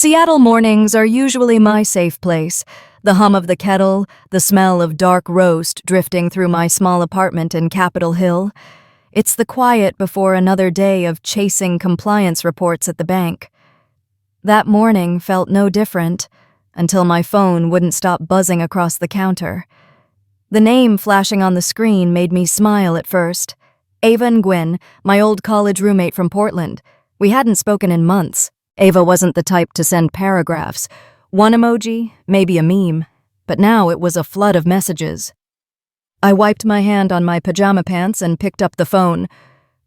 Seattle mornings are usually my safe place. The hum of the kettle, the smell of dark roast drifting through my small apartment in Capitol Hill. It's the quiet before another day of chasing compliance reports at the bank. That morning felt no different until my phone wouldn't stop buzzing across the counter. The name flashing on the screen made me smile at first. Ava and Gwen, my old college roommate from Portland. We hadn't spoken in months. Ava wasn't the type to send paragraphs. One emoji, maybe a meme, but now it was a flood of messages. I wiped my hand on my pajama pants and picked up the phone.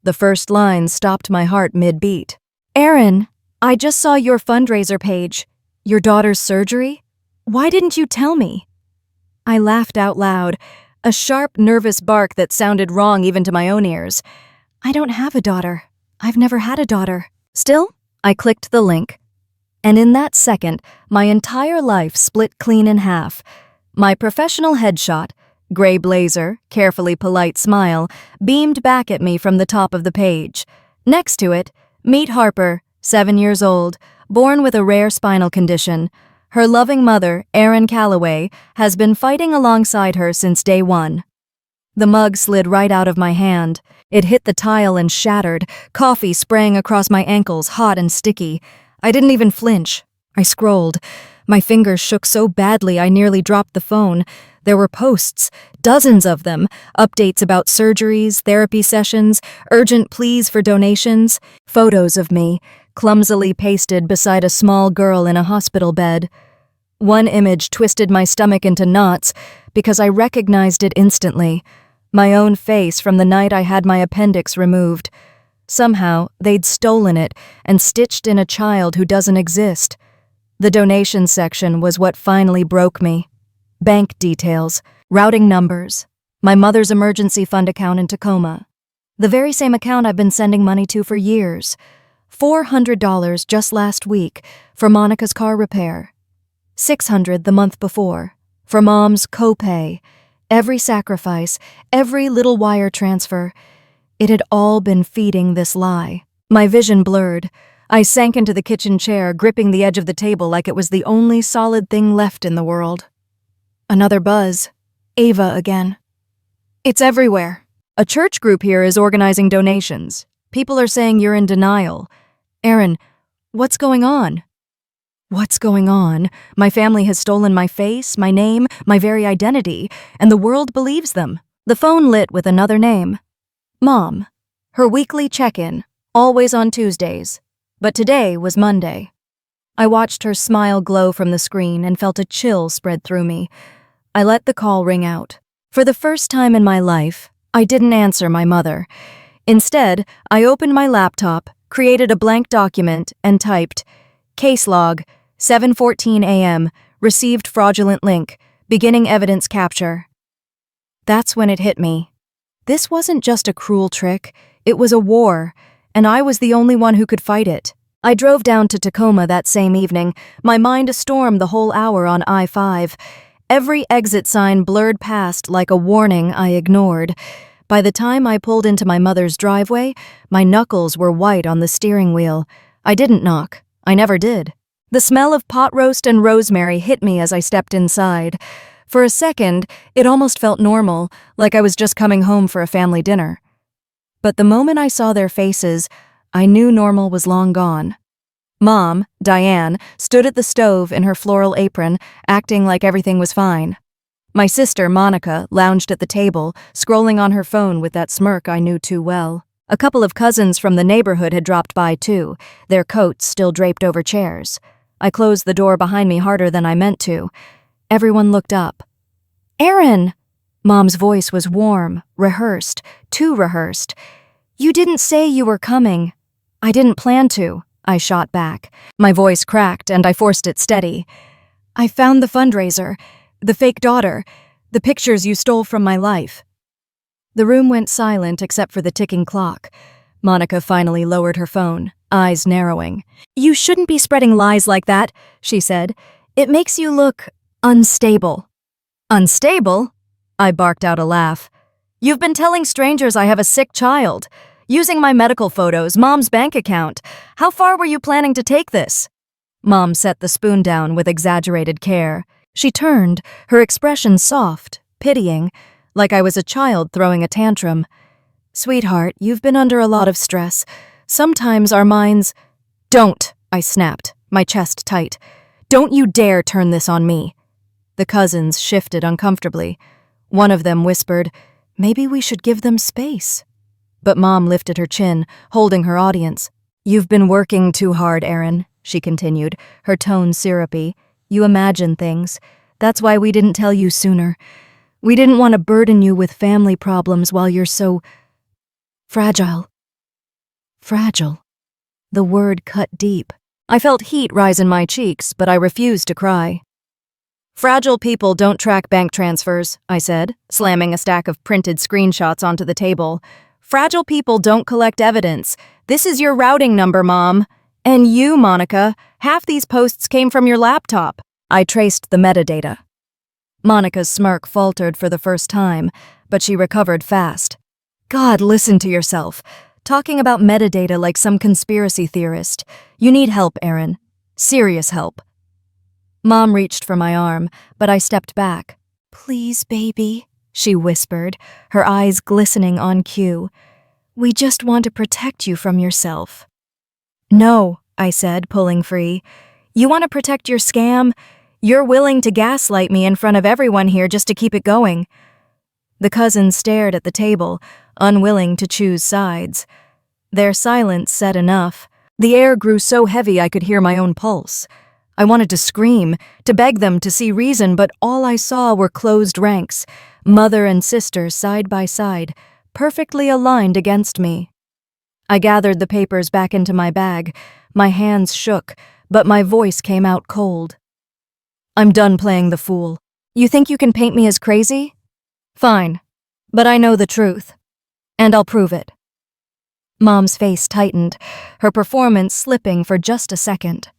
The first line stopped my heart mid-beat. "Erin, I just saw your fundraiser page. Your daughter's surgery? Why didn't you tell me?" I laughed out loud, a sharp, nervous bark that sounded wrong even to my own ears. I don't have a daughter. I've never had a daughter. Still, I clicked the link. And in that second, my entire life split clean in half. My professional headshot, gray blazer, carefully polite smile, beamed back at me from the top of the page. Next to it, meet Harper, 7 years old, born with a rare spinal condition. Her loving mother, Erin Calloway, has been fighting alongside her since day one. The mug slid right out of my hand. It hit the tile and shattered, coffee spraying across my ankles, hot and sticky. I didn't even flinch. I scrolled. My fingers shook so badly I nearly dropped the phone. There were posts, dozens of them, updates about surgeries, therapy sessions, urgent pleas for donations, photos of me, clumsily pasted beside a small girl in a hospital bed. One image twisted my stomach into knots because I recognized it instantly. My own face from the night I had my appendix removed. Somehow, they'd stolen it and stitched in a child who doesn't exist. The donation section was what finally broke me. Bank details, routing numbers, my mother's emergency fund account in Tacoma. The very same account I've been sending money to for years. $400 just last week for Monica's car repair. $600 the month before for Mom's copay. Every sacrifice, every little wire transfer. It had all been feeding this lie. My vision blurred. I sank into the kitchen chair, gripping the edge of the table like it was the only solid thing left in the world. Another buzz. Ava again. It's everywhere. A church group here is organizing donations. People are saying you're in denial. Erin, what's going on? What's going on? My family has stolen my face, my name, my very identity, and the world believes them. The phone lit with another name. Mom. Her weekly check-in, always on Tuesdays. But today was Monday. I watched her smile glow from the screen and felt a chill spread through me. I let the call ring out. For the first time in my life, I didn't answer my mother. Instead, I opened my laptop, created a blank document, and typed, "Case log, 7:14 a.m., received fraudulent link, beginning evidence capture." That's when it hit me. This wasn't just a cruel trick, it was a war, and I was the only one who could fight it. I drove down to Tacoma that same evening, my mind a storm the whole hour on I-5. Every exit sign blurred past like a warning I ignored. By the time I pulled into my mother's driveway, my knuckles were white on the steering wheel. I didn't knock. I never did. The smell of pot roast and rosemary hit me as I stepped inside. For a second, it almost felt normal, like I was just coming home for a family dinner. But the moment I saw their faces, I knew normal was long gone. Mom, Diane, stood at the stove in her floral apron, acting like everything was fine. My sister, Monica, lounged at the table, scrolling on her phone with that smirk I knew too well. A couple of cousins from the neighborhood had dropped by too, their coats still draped over chairs. I closed the door behind me harder than I meant to. Everyone looked up. "Erin!" Mom's voice was warm, rehearsed, too rehearsed. "You didn't say you were coming." "I didn't plan to," I shot back. My voice cracked and I forced it steady. "I found the fundraiser, the fake daughter, the pictures you stole from my life." The room went silent except for the ticking clock. Monica finally lowered her phone, eyes narrowing. "You shouldn't be spreading lies like that," she said. "It makes you look unstable." "Unstable?" I barked out a laugh. "You've been telling strangers I have a sick child. Using my medical photos, Mom's bank account. How far were you planning to take this?" Mom set the spoon down with exaggerated care. She turned, her expression soft, pitying, like I was a child throwing a tantrum. "Sweetheart, you've been under a lot of stress. Sometimes our minds—" "Don't," I snapped, my chest tight. "Don't you dare turn this on me." The cousins shifted uncomfortably. One of them whispered, "Maybe we should give them space." But Mom lifted her chin, holding her audience. "You've been working too hard, Erin," she continued, her tone syrupy. "You imagine things. That's why we didn't tell you sooner. We didn't want to burden you with family problems while you're so fragile." Fragile. The word cut deep. I felt heat rise in my cheeks, but I refused to cry. "Fragile people don't track bank transfers," I said, slamming a stack of printed screenshots onto the table. "Fragile people don't collect evidence. This is your routing number, Mom. And you, Monica, half these posts came from your laptop." I traced the metadata. Monica's smirk faltered for the first time, but she recovered fast. "God, listen to yourself. Talking about metadata like some conspiracy theorist. You need help, Erin. Serious help." Mom reached for my arm, but I stepped back. "Please, baby," she whispered, her eyes glistening on cue. "We just want to protect you from yourself." "No," I said, pulling free. "You want to protect your scam? You're willing to gaslight me in front of everyone here just to keep it going." The cousins stared at the table, unwilling to choose sides. Their silence said enough. The air grew so heavy I could hear my own pulse. I wanted to scream, to beg them to see reason, but all I saw were closed ranks, mother and sister side by side, perfectly aligned against me. I gathered the papers back into my bag. My hands shook, but my voice came out cold. "I'm done playing the fool. You think you can paint me as crazy? Fine. But I know the truth. And I'll prove it." Mom's face tightened, her performance slipping for just a second.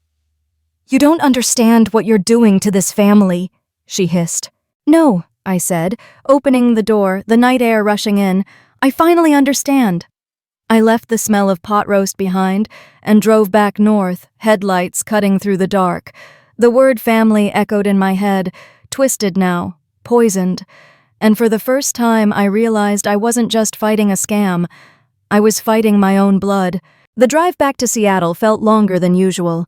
"You don't understand what you're doing to this family," she hissed. "No," I said, opening the door, the night air rushing in. "I finally understand." I left the smell of pot roast behind and drove back north, headlights cutting through the dark. The word family echoed in my head, twisted now, poisoned. And for the first time I realized I wasn't just fighting a scam. I was fighting my own blood. The drive back to Seattle felt longer than usual.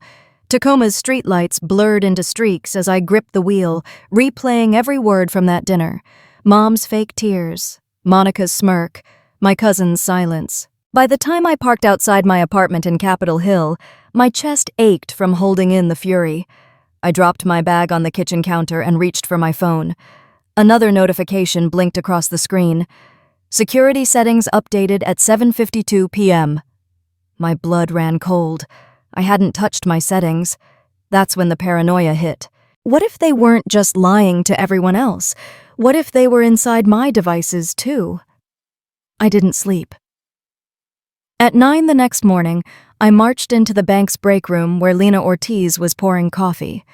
Tacoma's streetlights blurred into streaks as I gripped the wheel, replaying every word from that dinner. Mom's fake tears, Monica's smirk, my cousin's silence. By the time I parked outside my apartment in Capitol Hill, my chest ached from holding in the fury. I dropped my bag on the kitchen counter and reached for my phone. Another notification blinked across the screen. Security settings updated at 7:52 p.m. My blood ran cold. I hadn't touched my settings. That's when the paranoia hit. What if they weren't just lying to everyone else? What if they were inside my devices, too? I didn't sleep. At 9 the next morning, I marched into the bank's break room where Lena Ortiz was pouring coffee.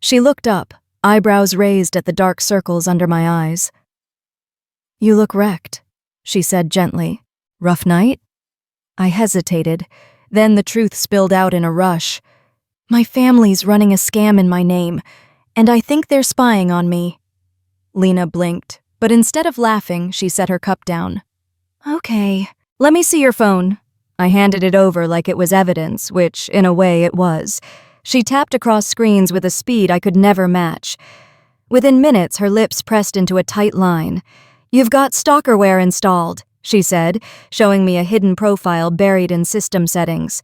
She looked up, eyebrows raised at the dark circles under my eyes. "You look wrecked," she said gently. "Rough night?" I hesitated. Then the truth spilled out in a rush. "My family's running a scam in my name, and I think they're spying on me." Lena blinked, but instead of laughing, she set her cup down. "Okay, let me see your phone." I handed it over like it was evidence, which, in a way, it was. She tapped across screens with a speed I could never match. Within minutes, her lips pressed into a tight line. "You've got stalkerware installed," she said, showing me a hidden profile buried in system settings.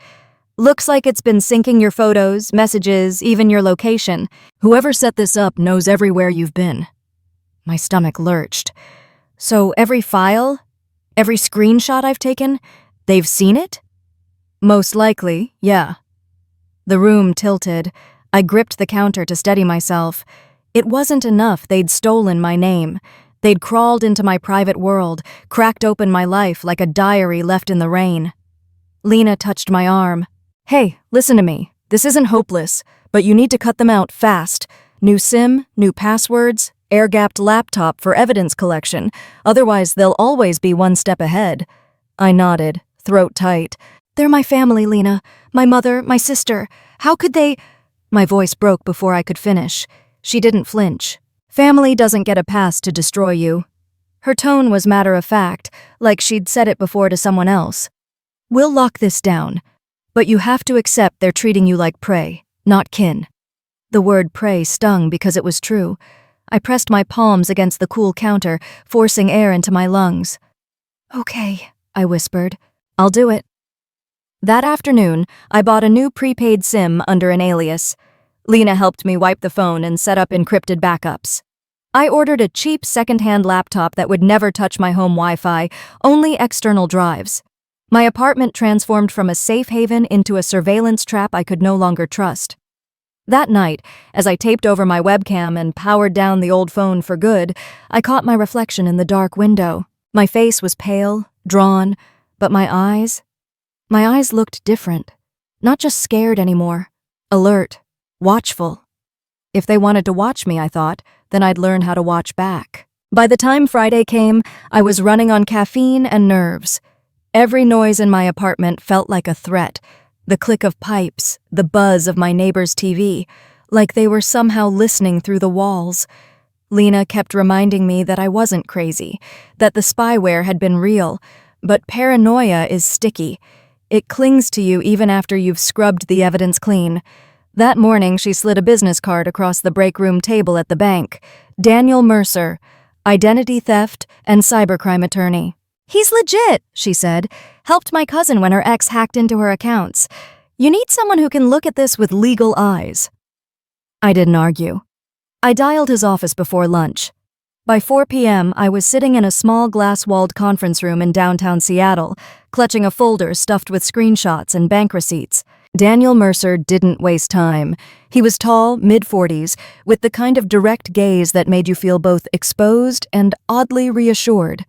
"Looks like it's been syncing your photos, messages, even your location. Whoever set this up knows everywhere you've been." My stomach lurched. "So every file? Every screenshot I've taken? They've seen it?" "Most likely, yeah." The room tilted. I gripped the counter to steady myself. It wasn't enough they'd stolen my name. They'd crawled into my private world, cracked open my life like a diary left in the rain. Lena touched my arm. "Hey, listen to me. This isn't hopeless, but you need to cut them out fast. New SIM, new passwords, air-gapped laptop for evidence collection. Otherwise, they'll always be one step ahead." I nodded, throat tight. "They're my family, Lena. My mother, my sister. How could they—" My voice broke before I could finish. She didn't flinch. Family doesn't get a pass to destroy you. Her tone was matter-of-fact, like she'd said it before to someone else. We'll lock this down, but you have to accept they're treating you like prey, not kin. The word prey stung because it was true. I pressed my palms against the cool counter, forcing air into my lungs. Okay, I whispered. I'll do it. That afternoon, I bought a new prepaid SIM under an alias. Lena helped me wipe the phone and set up encrypted backups. I ordered a cheap second-hand laptop that would never touch my home Wi-Fi, only external drives. My apartment transformed from a safe haven into a surveillance trap I could no longer trust. That night, as I taped over my webcam and powered down the old phone for good, I caught my reflection in the dark window. My face was pale, drawn, but my eyes looked different. Not just scared anymore. Alert. Watchful. If they wanted to watch me, I thought, then I'd learn how to watch back. By the time Friday came, I was running on caffeine and nerves. Every noise in my apartment felt like a threat. The click of pipes, the buzz of my neighbor's TV, like they were somehow listening through the walls. Lena kept reminding me that I wasn't crazy, that the spyware had been real, but paranoia is sticky. It clings to you even after you've scrubbed the evidence clean. That morning, she slid a business card across the break room table at the bank. Daniel Mercer, identity theft and cybercrime attorney. He's legit, she said. Helped my cousin when her ex hacked into her accounts. You need someone who can look at this with legal eyes. I didn't argue. I dialed his office before lunch. By 4 p.m., I was sitting in a small glass-walled conference room in downtown Seattle, clutching a folder stuffed with screenshots and bank receipts. Daniel Mercer didn't waste time. He was tall, mid-40s, with the kind of direct gaze that made you feel both exposed and oddly reassured.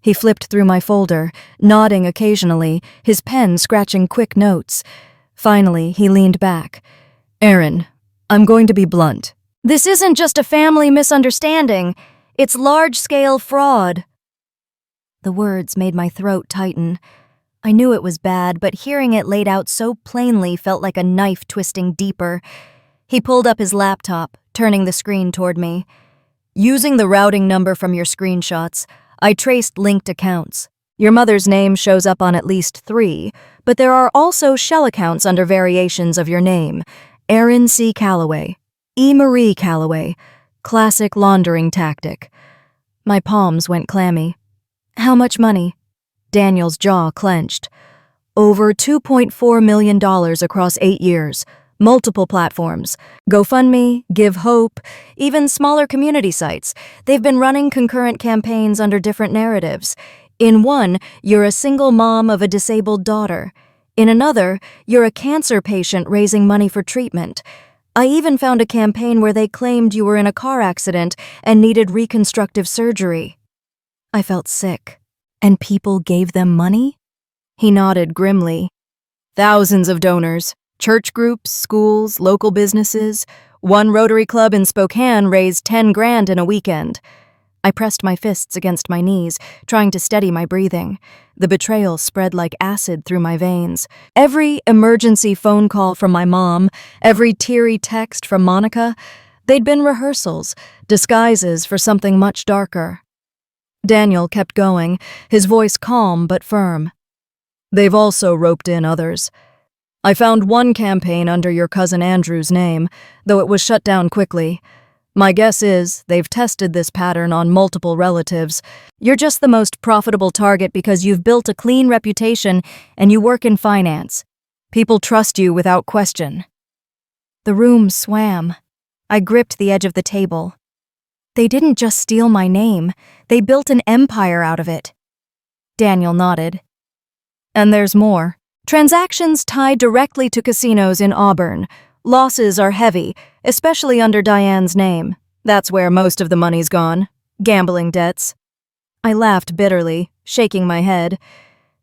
He flipped through my folder, nodding occasionally, his pen scratching quick notes. Finally, he leaned back. Erin, I'm going to be blunt. This isn't just a family misunderstanding. It's large-scale fraud. The words made my throat tighten. I knew it was bad, but hearing it laid out so plainly felt like a knife twisting deeper. He pulled up his laptop, turning the screen toward me. Using the routing number from your screenshots, I traced linked accounts. Your mother's name shows up on at least 3, but there are also shell accounts under variations of your name. Erin C. Calloway, E. Marie Calloway. Classic laundering tactic. My palms went clammy. How much money? Daniel's jaw clenched. Over $2.4 million across 8 years. Multiple platforms. GoFundMe, Give Hope, even smaller community sites. They've been running concurrent campaigns under different narratives. In one, you're a single mom of a disabled daughter. In another, you're a cancer patient raising money for treatment. I even found a campaign where they claimed you were in a car accident and needed reconstructive surgery. I felt sick. And people gave them money? He nodded grimly. Thousands of donors. Church groups, schools, local businesses. One Rotary Club in Spokane raised $10,000 in a weekend. I pressed my fists against my knees, trying to steady my breathing. The betrayal spread like acid through my veins. Every emergency phone call from my mom, every teary text from Monica, they'd been rehearsals, disguises for something much darker. Daniel kept going, his voice calm but firm. They've also roped in others. I found one campaign under your cousin Andrew's name, though it was shut down quickly. My guess is they've tested this pattern on multiple relatives. You're just the most profitable target because you've built a clean reputation and you work in finance. People trust you without question. The room swam. I gripped the edge of the table. They didn't just steal my name. They built an empire out of it. Daniel nodded. And there's more. Transactions tied directly to casinos in Auburn. Losses are heavy, especially under Diane's name. That's where most of the money's gone. Gambling debts. I laughed bitterly, shaking my head.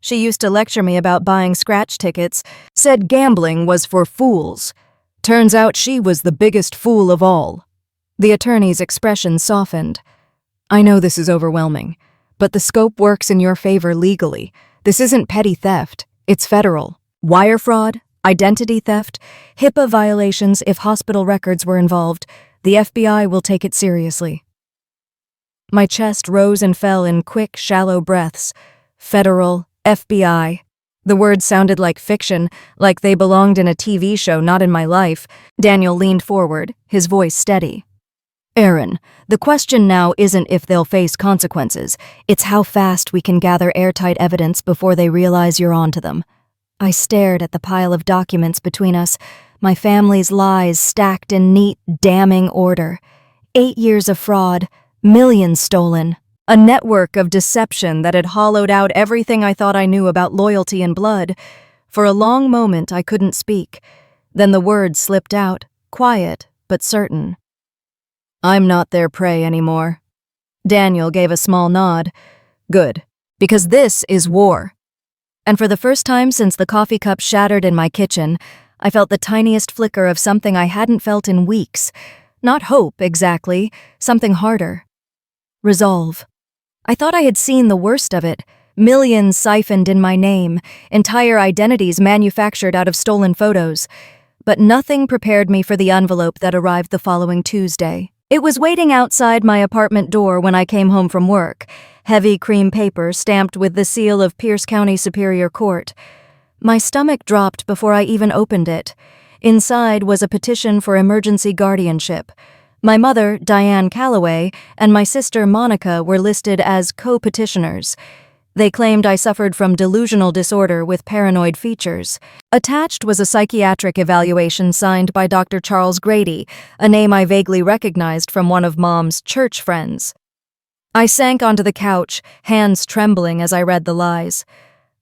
She used to lecture me about buying scratch tickets, said gambling was for fools. Turns out she was the biggest fool of all. The attorney's expression softened. I know this is overwhelming, but the scope works in your favor legally. This isn't petty theft. It's federal. Wire fraud, identity theft, HIPAA violations if hospital records were involved. The FBI will take it seriously. My chest rose and fell in quick, shallow breaths. Federal, FBI. The words sounded like fiction, like they belonged in a TV show, not in my life. Daniel leaned forward, his voice steady. Erin, the question now isn't if they'll face consequences. It's how fast we can gather airtight evidence before they realize you're onto them. I stared at the pile of documents between us, my family's lies stacked in neat, damning order. 8 years of fraud, millions stolen. A network of deception that had hollowed out everything I thought I knew about loyalty and blood. For a long moment, I couldn't speak. Then the words slipped out, quiet but certain. I'm not their prey anymore. Daniel gave a small nod. Good, because this is war. And for the first time since the coffee cup shattered in my kitchen, I felt the tiniest flicker of something I hadn't felt in weeks. Not hope, exactly, something harder. Resolve. I thought I had seen the worst of it. Millions siphoned in my name, entire identities manufactured out of stolen photos. But nothing prepared me for the envelope that arrived the following Tuesday. It was waiting outside my apartment door when I came home from work, heavy cream paper stamped with the seal of Pierce County Superior Court. My stomach dropped before I even opened it. Inside was a petition for emergency guardianship. My mother, Diane Calloway, and my sister, Monica, were listed as co-petitioners. They claimed I suffered from delusional disorder with paranoid features. Attached was a psychiatric evaluation signed by Dr. Charles Grady, a name I vaguely recognized from one of Mom's church friends. I sank onto the couch, hands trembling as I read the lies.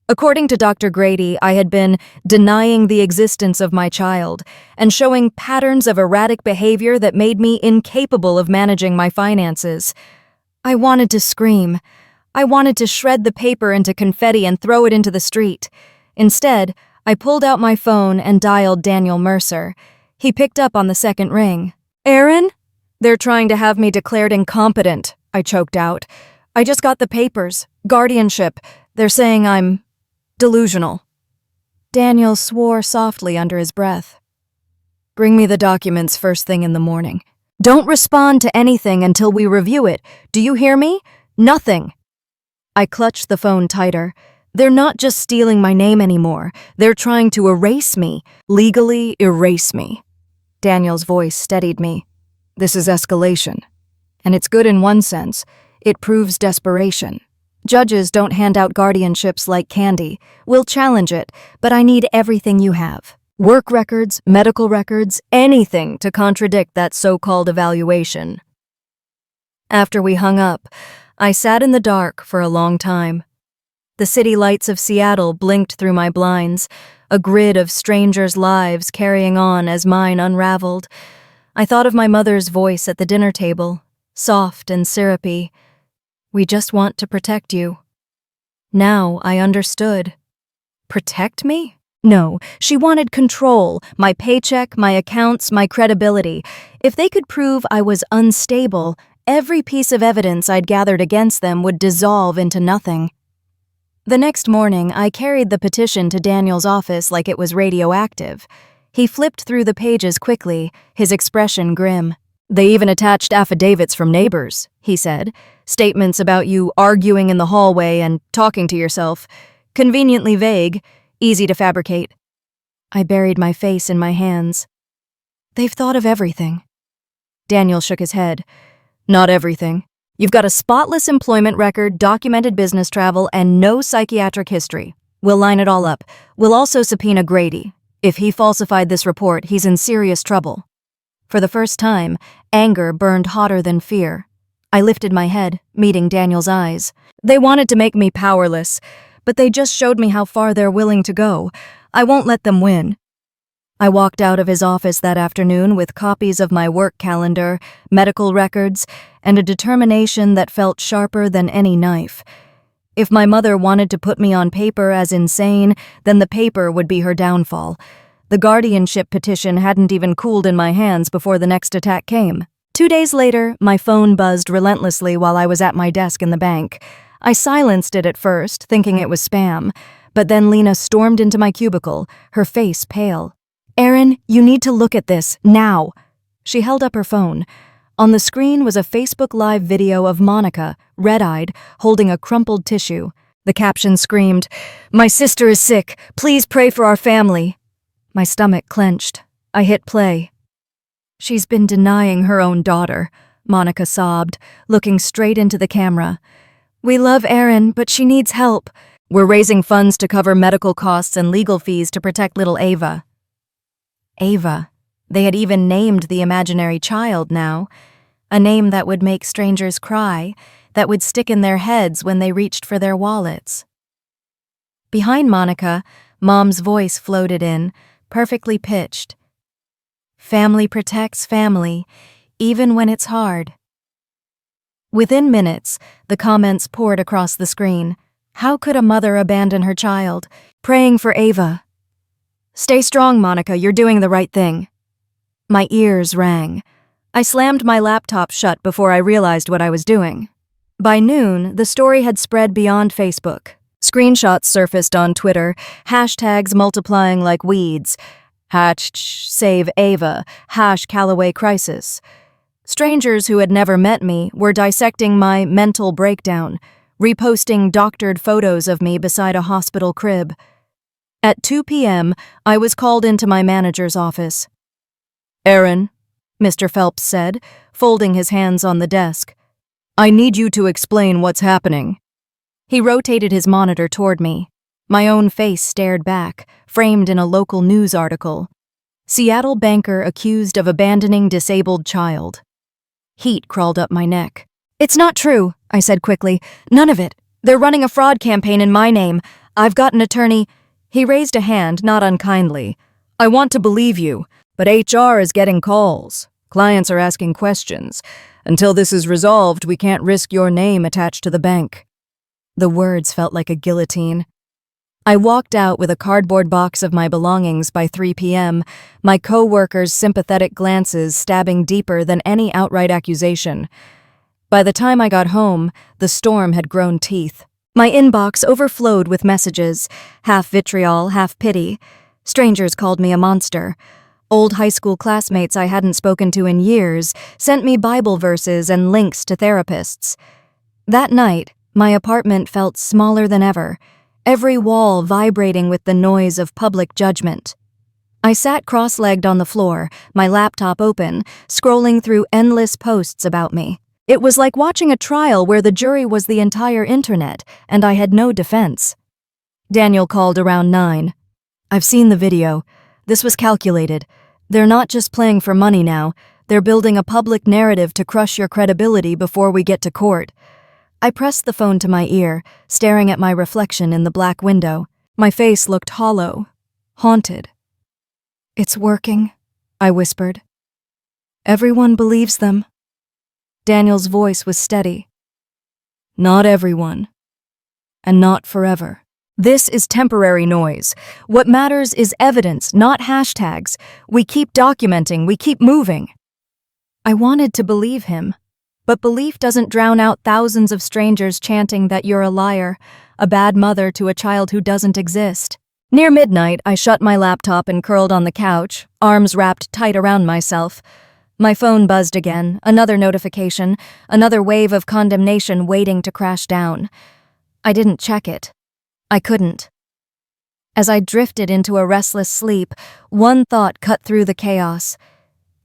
According to Dr. Grady, I had been denying the existence of my child and showing patterns of erratic behavior that made me incapable of managing my finances. I wanted to scream. I wanted to shred the paper into confetti and throw it into the street. Instead, I pulled out my phone and dialed Daniel Mercer. He picked up on the second ring. Erin? They're trying to have me declared incompetent, I choked out. I just got the papers. Guardianship. They're saying I'm delusional. Daniel swore softly under his breath. Bring me the documents first thing in the morning. Don't respond to anything until we review it. Do you hear me? Nothing. I clutched the phone tighter. They're not just stealing my name anymore. They're trying to erase me, legally erase me. Daniel's voice steadied me. This is escalation. And it's good in one sense. It proves desperation. Judges don't hand out guardianships like candy. We'll challenge it, but I need everything you have. Work records, medical records, anything to contradict that so-called evaluation. After we hung up, I sat in the dark for a long time. The city lights of Seattle blinked through my blinds, a grid of strangers' lives carrying on as mine unraveled. I thought of my mother's voice at the dinner table, soft and syrupy. We just want to protect you. Now I understood. Protect me? No, she wanted control, my paycheck, my accounts, my credibility. If they could prove I was unstable, every piece of evidence I'd gathered against them would dissolve into nothing. The next morning, I carried the petition to Daniel's office like it was radioactive. He flipped through the pages quickly, his expression grim. They even attached affidavits from neighbors, he said. Statements about you arguing in the hallway and talking to yourself. Conveniently vague, easy to fabricate. I buried my face in my hands. They've thought of everything. Daniel shook his head. Not everything. You've got a spotless employment record, documented business travel, and no psychiatric history. We'll line it all up. We'll also subpoena Grady. If he falsified this report, he's in serious trouble. For the first time, anger burned hotter than fear. I lifted my head, meeting Daniel's eyes. They wanted to make me powerless, but they just showed me how far they're willing to go. I won't let them win. I walked out of his office that afternoon with copies of my work calendar, medical records, and a determination that felt sharper than any knife. If my mother wanted to put me on paper as insane, then the paper would be her downfall. The guardianship petition hadn't even cooled in my hands before the next attack came. 2 days later, my phone buzzed relentlessly while I was at my desk in the bank. I silenced it at first, thinking it was spam, But then Lena stormed into my cubicle, her face pale. "Erin, you need to look at this, now." She held up her phone. On the screen was a Facebook Live video of Monica, red-eyed, holding a crumpled tissue. The caption screamed, "My sister is sick. Please pray for our family." My stomach clenched. I hit play. "She's been denying her own daughter," Monica sobbed, looking straight into the camera. "We love Erin, but she needs help. We're raising funds to cover medical costs and legal fees to protect little Ava." Ava. They had even named the imaginary child now. A name that would make strangers cry, that would stick in their heads when they reached for their wallets. Behind Monica, Mom's voice floated in, perfectly pitched. "Family protects family, even when it's hard." Within minutes, the comments poured across the screen. How could a mother abandon her child? Praying for Ava. "Stay strong, Monica, you're doing the right thing." My ears rang. I slammed my laptop shut before I realized what I was doing. By noon, the story had spread beyond Facebook. Screenshots surfaced on Twitter, hashtags multiplying like weeds. #save Ava, #Callaway crisis. Strangers who had never met me were dissecting my mental breakdown, reposting doctored photos of me beside a hospital crib. At 2 p.m., I was called into my manager's office. "Erin," Mr. Phelps said, folding his hands on the desk, "I need you to explain what's happening." He rotated his monitor toward me. My own face stared back, framed in a local news article. "Seattle banker accused of abandoning disabled child." Heat crawled up my neck. "It's not true," I said quickly. "None of it. They're running a fraud campaign in my name. I've got an attorney." He raised a hand, not unkindly. "I want to believe you, but HR is getting calls. Clients are asking questions. Until this is resolved, we can't risk your name attached to the bank." The words felt like a guillotine. I walked out with a cardboard box of my belongings by 3 p.m., my co-workers' sympathetic glances stabbing deeper than any outright accusation. By the time I got home, the storm had grown teeth. My inbox overflowed with messages, half vitriol, half pity. Strangers called me a monster. Old high school classmates I hadn't spoken to in years sent me Bible verses and links to therapists. That night, my apartment felt smaller than ever, every wall vibrating with the noise of public judgment. I sat cross-legged on the floor, my laptop open, scrolling through endless posts about me. It was like watching a trial where the jury was the entire internet, and I had no defense. Daniel called around 9. "I've seen the video. This was calculated. They're not just playing for money now. They're building a public narrative to crush your credibility before we get to court." I pressed the phone to my ear, staring at my reflection in the black window. My face looked hollow, haunted. "It's working," I whispered. "Everyone believes them." Daniel's voice was steady. "Not everyone. And not forever. This is temporary noise. What matters is evidence, not hashtags. We keep documenting, we keep moving." I wanted to believe him. But belief doesn't drown out thousands of strangers chanting that you're a liar, a bad mother to a child who doesn't exist. Near midnight, I shut my laptop and curled on the couch, arms wrapped tight around myself. My phone buzzed again, another notification, another wave of condemnation waiting to crash down. I didn't check it. I couldn't. As I drifted into a restless sleep, one thought cut through the chaos.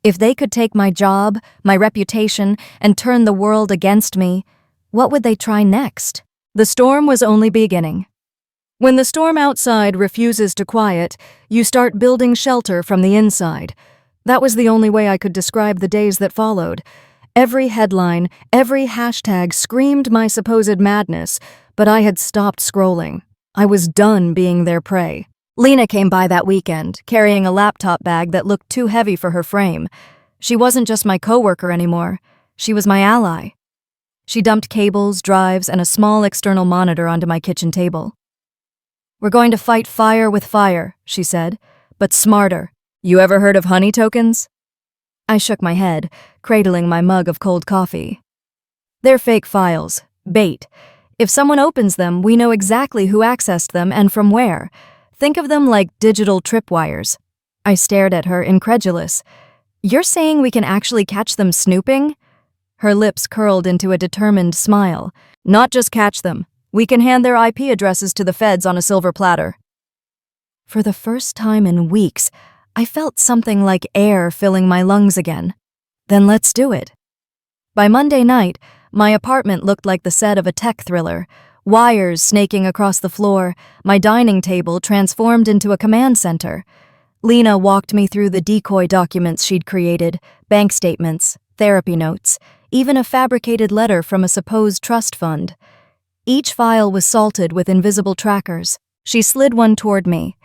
If they could take my job, my reputation, and turn the world against me, what would they try next? The storm was only beginning. When the storm outside refuses to quiet, you start building shelter from the inside. That was the only way I could describe the days that followed. Every headline, every hashtag screamed my supposed madness, but I had stopped scrolling. I was done being their prey. Lena came by that weekend, carrying a laptop bag that looked too heavy for her frame. She wasn't just my coworker anymore. She was my ally. She dumped cables, drives, and a small external monitor onto my kitchen table. "We're going to fight fire with fire," she said, "but smarter. You ever heard of honey tokens?" I shook my head, cradling my mug of cold coffee. "They're fake files. Bait. If someone opens them, we know exactly who accessed them and from where. Think of them like digital tripwires. I stared at her, incredulous. You're saying we can actually catch them snooping? Her lips curled into a determined smile. Not just catch them. We can hand their IP addresses to the feds on a silver platter. For the first time in weeks, I felt something like air filling my lungs again. Then let's do it. By Monday night, my apartment looked like the set of a tech thriller. Wires snaking across the floor, my dining table transformed into a command center. Lena walked me through the decoy documents she'd created, bank statements, therapy notes, even a fabricated letter from a supposed trust fund. Each file was salted with invisible trackers. She slid one toward me.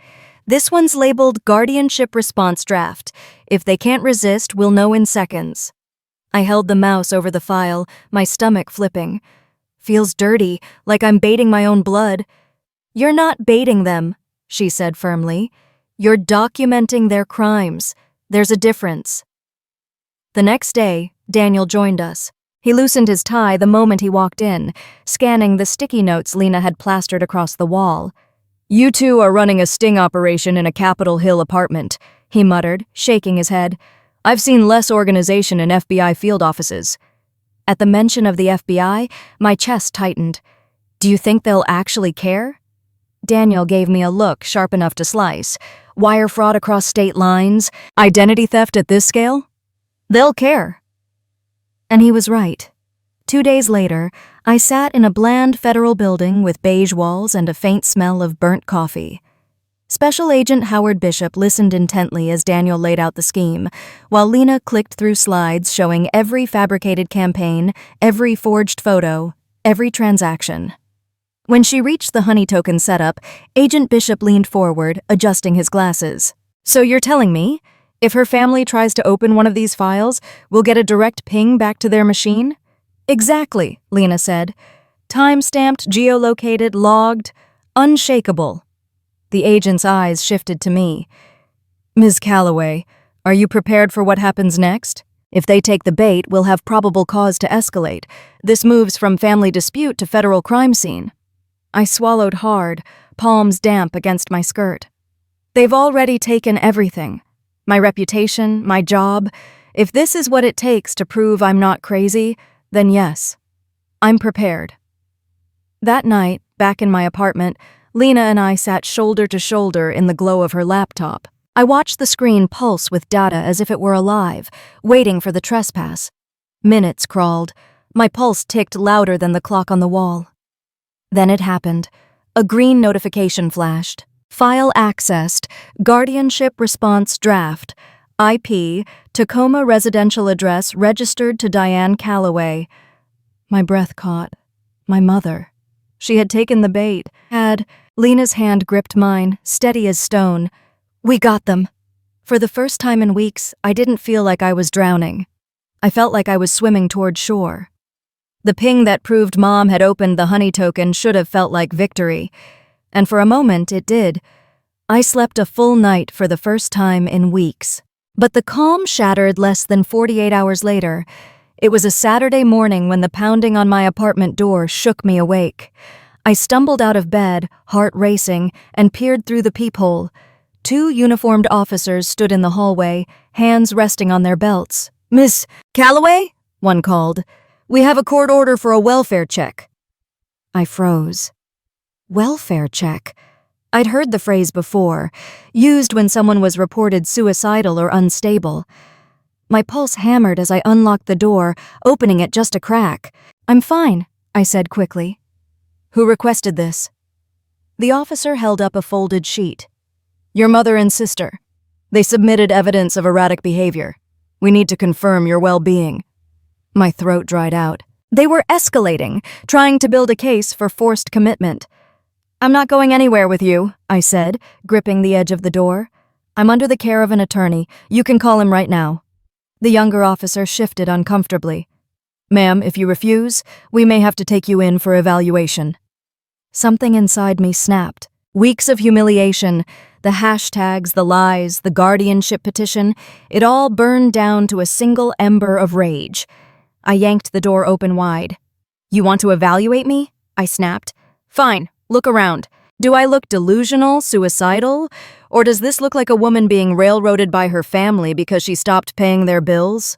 This one's labeled Guardianship Response Draft. If they can't resist, we'll know in seconds. I held the mouse over the file, my stomach flipping. Feels dirty, like I'm baiting my own blood. You're not baiting them, she said firmly. You're documenting their crimes. There's a difference. The next day, Daniel joined us. He loosened his tie the moment he walked in, scanning the sticky notes Lena had plastered across the wall. You two are running a sting operation in a Capitol Hill apartment, he muttered, shaking his head. I've seen less organization in FBI field offices. At the mention of the FBI, my chest tightened. Do you think they'll actually care? Daniel gave me a look sharp enough to slice. Wire fraud across state lines, identity theft at this scale? They'll care. And he was right. 2 days later, I sat in a bland federal building with beige walls and a faint smell of burnt coffee. Special Agent Howard Bishop listened intently as Daniel laid out the scheme, while Lena clicked through slides showing every fabricated campaign, every forged photo, every transaction. When she reached the honey token setup, Agent Bishop leaned forward, adjusting his glasses. So you're telling me, if her family tries to open one of these files, we'll get a direct ping back to their machine? Exactly, Lena said. Time-stamped, geolocated, logged, unshakable. The agent's eyes shifted to me. Ms. Calloway, are you prepared for what happens next? If they take the bait, we'll have probable cause to escalate. This moves from family dispute to federal crime scene. I swallowed hard, palms damp against my skirt. They've already taken everything. My reputation, my job. If this is what it takes to prove I'm not crazy, then yes, I'm prepared. That night, back in my apartment, Lena and I sat shoulder to shoulder in the glow of her laptop. I watched the screen pulse with data as if it were alive, waiting for the trespass. Minutes crawled. My pulse ticked louder than the clock on the wall. Then it happened. A green notification flashed. File accessed. Guardianship Response Draft. IP, Tacoma residential address registered to Diane Calloway. My breath caught. My mother. She had taken the bait. Lena's hand gripped mine, steady as stone. We got them. For the first time in weeks, I didn't feel like I was drowning. I felt like I was swimming toward shore. The ping that proved Mom had opened the honey token should have felt like victory. And for a moment, it did. I slept a full night for the first time in weeks. But the calm shattered less than 48 hours later. It was a Saturday morning when the pounding on my apartment door shook me awake. I stumbled out of bed, heart racing, and peered through the peephole. 2 uniformed officers stood in the hallway, hands resting on their belts. Miss Calloway? One called. We have a court order for a welfare check. I froze. Welfare check? I'd heard the phrase before, used when someone was reported suicidal or unstable. My pulse hammered as I unlocked the door, opening it just a crack. I'm fine, I said quickly. Who requested this? The officer held up a folded sheet. Your mother and sister. They submitted evidence of erratic behavior. We need to confirm your well-being. My throat dried out. They were escalating, trying to build a case for forced commitment. I'm not going anywhere with you, I said, gripping the edge of the door. I'm under the care of an attorney. You can call him right now. The younger officer shifted uncomfortably. Ma'am, if you refuse, we may have to take you in for evaluation. Something inside me snapped. Weeks of humiliation, the hashtags, the lies, the guardianship petition, it all burned down to a single ember of rage. I yanked the door open wide. You want to evaluate me? I snapped. Fine, look around. Do I look delusional, suicidal? Or does this look like a woman being railroaded by her family because she stopped paying their bills?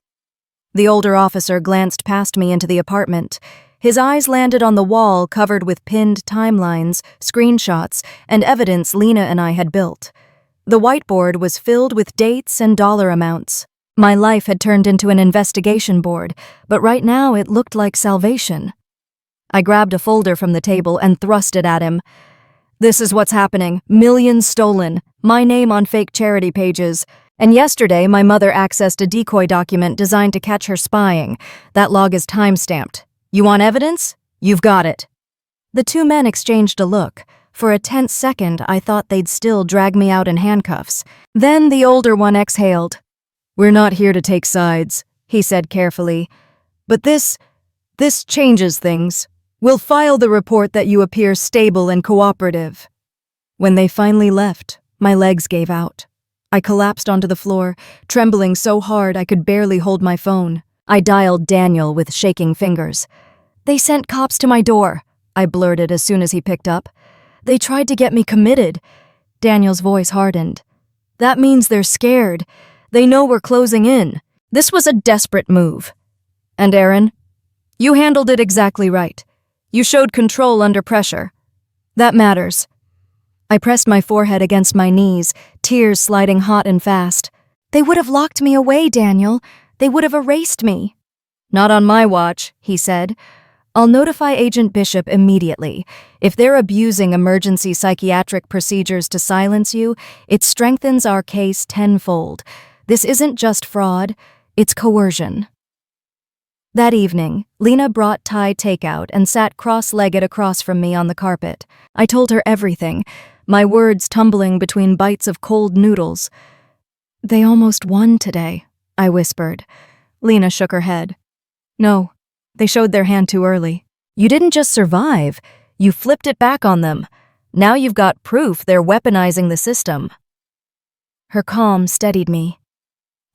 The older officer glanced past me into the apartment. His eyes landed on the wall covered with pinned timelines, screenshots, and evidence Lena and I had built. The whiteboard was filled with dates and dollar amounts. My life had turned into an investigation board, but right now it looked like salvation. I grabbed a folder from the table and thrust it at him. This is what's happening. Millions stolen. My name on fake charity pages. And yesterday, my mother accessed a decoy document designed to catch her spying. That log is time-stamped. You want evidence? You've got it. The two men exchanged a look. For a tense second, I thought they'd still drag me out in handcuffs. Then the older one exhaled. We're not here to take sides, he said carefully. But this changes things. We'll file the report that you appear stable and cooperative. When they finally left, my legs gave out. I collapsed onto the floor, trembling so hard I could barely hold my phone. I dialed Daniel with shaking fingers. They sent cops to my door, I blurted as soon as he picked up. They tried to get me committed. Daniel's voice hardened. That means they're scared. They know we're closing in. This was a desperate move. And Erin, you handled it exactly right. You showed control under pressure. That matters. I pressed my forehead against my knees, tears sliding hot and fast. They would have locked me away, Daniel. They would have erased me. Not on my watch, he said. I'll notify Agent Bishop immediately. If they're abusing emergency psychiatric procedures to silence you, it strengthens our case tenfold. This isn't just fraud, it's coercion. That evening, Lena brought Thai takeout and sat cross-legged across from me on the carpet. I told her everything, my words tumbling between bites of cold noodles. They almost won today, I whispered. Lena shook her head. No, they showed their hand too early. You didn't just survive, you flipped it back on them. Now you've got proof they're weaponizing the system. Her calm steadied me.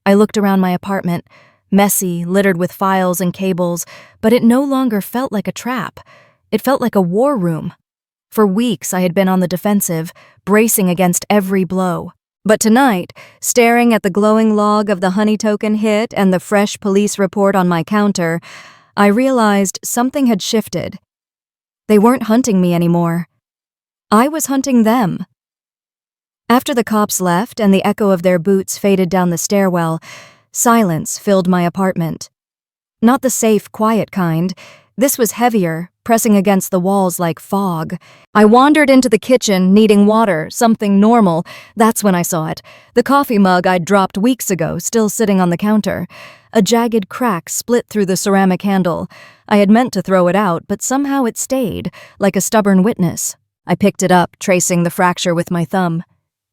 I looked around my apartment, messy, littered with files and cables, but it no longer felt like a trap. It felt like a war room. For weeks I had been on the defensive, bracing against every blow. But tonight, staring at the glowing log of the honey token hit and the fresh police report on my counter, I realized something had shifted. They weren't hunting me anymore. I was hunting them. After the cops left and the echo of their boots faded down the stairwell, silence filled my apartment. Not the safe, quiet kind. This was heavier, pressing against the walls like fog. I wandered into the kitchen, needing water, something normal. That's when I saw it. The coffee mug I'd dropped weeks ago, still sitting on the counter. A jagged crack split through the ceramic handle. I had meant to throw it out, but somehow it stayed, like a stubborn witness. I picked it up, tracing the fracture with my thumb.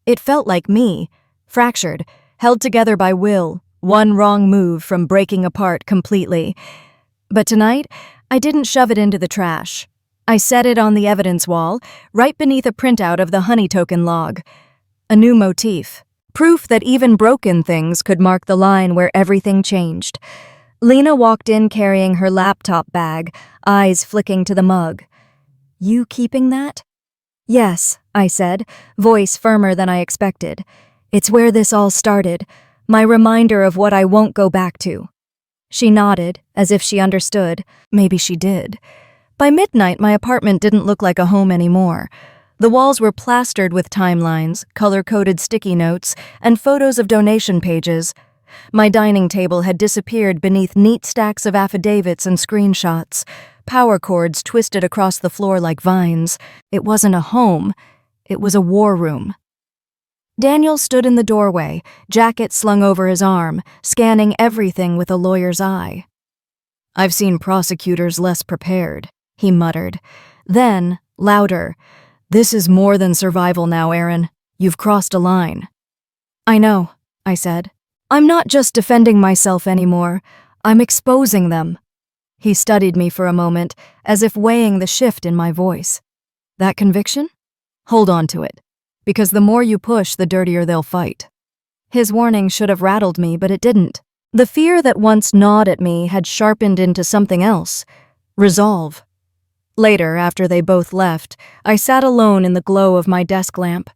It felt like me, fractured, held together by will, one wrong move from breaking apart completely. But tonight, I didn't shove it into the trash. I set it on the evidence wall, right beneath a printout of the honey token log. A new motif. Proof that even broken things could mark the line where everything changed. Lena walked in carrying her laptop bag, eyes flicking to the mug. You keeping that? Yes, I said, voice firmer than I expected. It's where this all started, my reminder of what I won't go back to. She nodded, as if she understood. Maybe she did. By midnight, my apartment didn't look like a home anymore. The walls were plastered with timelines, color-coded sticky notes, and photos of donation pages. My dining table had disappeared beneath neat stacks of affidavits and screenshots. Power cords twisted across the floor like vines. It wasn't a home. It was a war room. Daniel stood in the doorway, jacket slung over his arm, scanning everything with a lawyer's eye. I've seen prosecutors less prepared, he muttered. Then, louder, this is more than survival now, Erin. You've crossed a line. I know, I said. I'm not just defending myself anymore. I'm exposing them. He studied me for a moment, as if weighing the shift in my voice. That conviction? Hold on to it. Because the more you push, the dirtier they'll fight. His warning should have rattled me, but it didn't. The fear that once gnawed at me had sharpened into something else. Resolve. Later, after they both left, I sat alone in the glow of my desk lamp.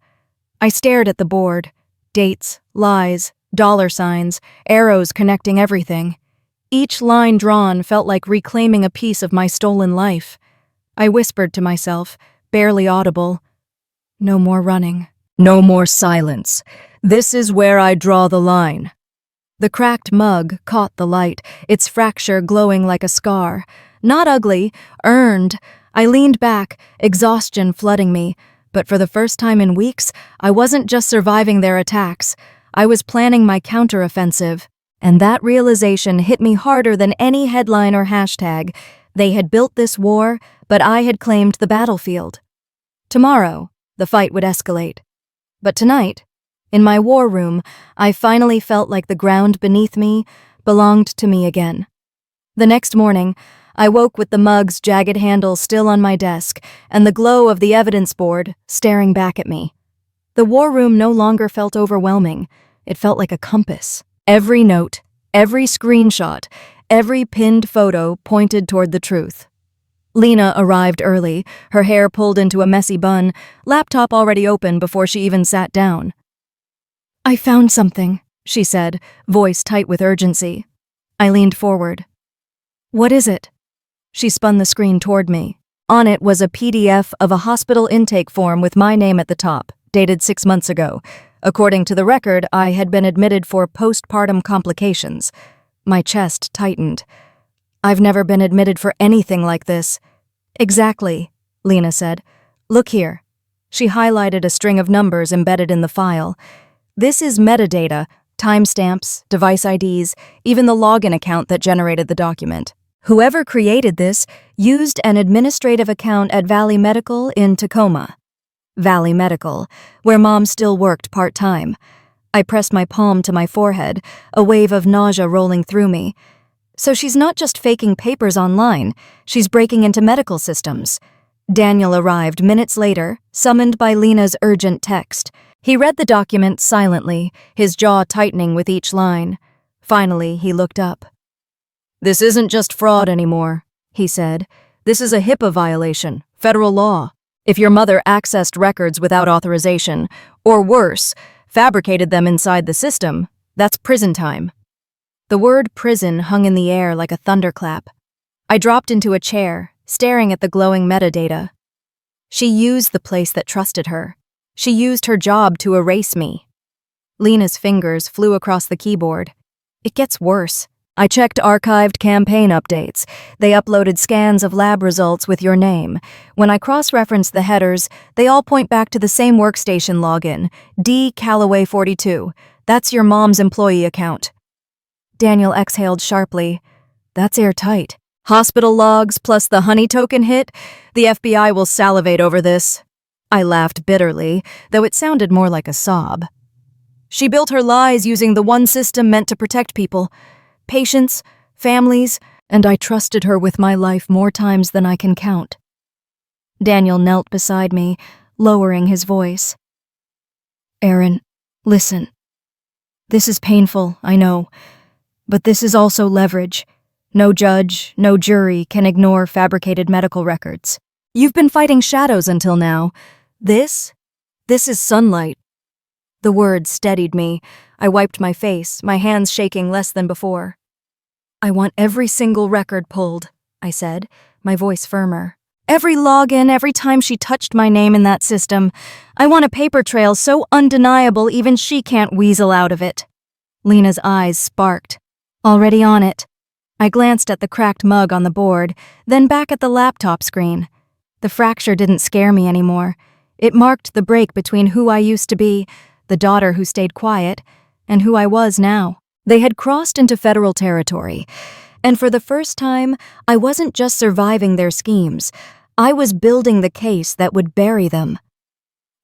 I stared at the board. Dates, lies, dollar signs, arrows connecting everything. Each line drawn felt like reclaiming a piece of my stolen life. I whispered to myself, barely audible, "No more running. No more silence. This is where I draw the line." The cracked mug caught the light, its fracture glowing like a scar. Not ugly, earned. I leaned back, exhaustion flooding me, but for the first time in weeks, I wasn't just surviving their attacks. I was planning my counteroffensive, and that realization hit me harder than any headline or hashtag. They had built this war, but I had claimed the battlefield. Tomorrow, the fight would escalate. But tonight, in my war room, I finally felt like the ground beneath me belonged to me again. The next morning, I woke with the mug's jagged handle still on my desk and the glow of the evidence board staring back at me. The war room no longer felt overwhelming. It felt like a compass. Every note, every screenshot, every pinned photo pointed toward the truth. Lena arrived early, her hair pulled into a messy bun, laptop already open before she even sat down. "I found something," she said, voice tight with urgency. I leaned forward. "What is it?" She spun the screen toward me. On it was a PDF of a hospital intake form with my name at the top, dated 6 months ago. According to the record, I had been admitted for postpartum complications. My chest tightened. "I've never been admitted for anything like this." "Exactly," Lena said. "Look here." She highlighted a string of numbers embedded in the file. "This is metadata, timestamps, device IDs, even the login account that generated the document. Whoever created this used an administrative account at Valley Medical in Tacoma." Valley Medical, where Mom still worked part-time. I pressed my palm to my forehead, a wave of nausea rolling through me. So she's not just faking papers online, she's breaking into medical systems. Daniel arrived minutes later, summoned by Lena's urgent text. He read the document silently, his jaw tightening with each line. Finally, he looked up. "This isn't just fraud anymore," he said. "This is a HIPAA violation, federal law. If your mother accessed records without authorization, or worse, fabricated them inside the system, that's prison time." The word prison hung in the air like a thunderclap. I dropped into a chair, staring at the glowing metadata. She used the place that trusted her. She used her job to erase me. Lena's fingers flew across the keyboard. "It gets worse." I checked archived campaign updates. They uploaded scans of lab results with your name. When I cross-referenced the headers, they all point back to the same workstation login, D. Calloway 42. That's your mom's employee account. Daniel exhaled sharply. "That's airtight. Hospital logs plus the honey token hit? The FBI will salivate over this." I laughed bitterly, though it sounded more like a sob. "She built her lies using the one system meant to protect people. Patients, families, and I trusted her with my life more times than I can count." Daniel knelt beside me, lowering his voice. "Erin, listen. This is painful, I know, but this is also leverage. No judge, no jury can ignore fabricated medical records. You've been fighting shadows until now. This is sunlight." The words steadied me. I wiped my face, my hands shaking less than before. "I want every single record pulled," I said, my voice firmer. "Every login, every time she touched my name in that system. I want a paper trail so undeniable even she can't weasel out of it." Lena's eyes sparked. "Already on it." I glanced at the cracked mug on the board, then back at the laptop screen. The fracture didn't scare me anymore. It marked the break between who I used to be, the daughter who stayed quiet, and who I was now. They had crossed into federal territory, and for the first time, I wasn't just surviving their schemes. I was building the case that would bury them.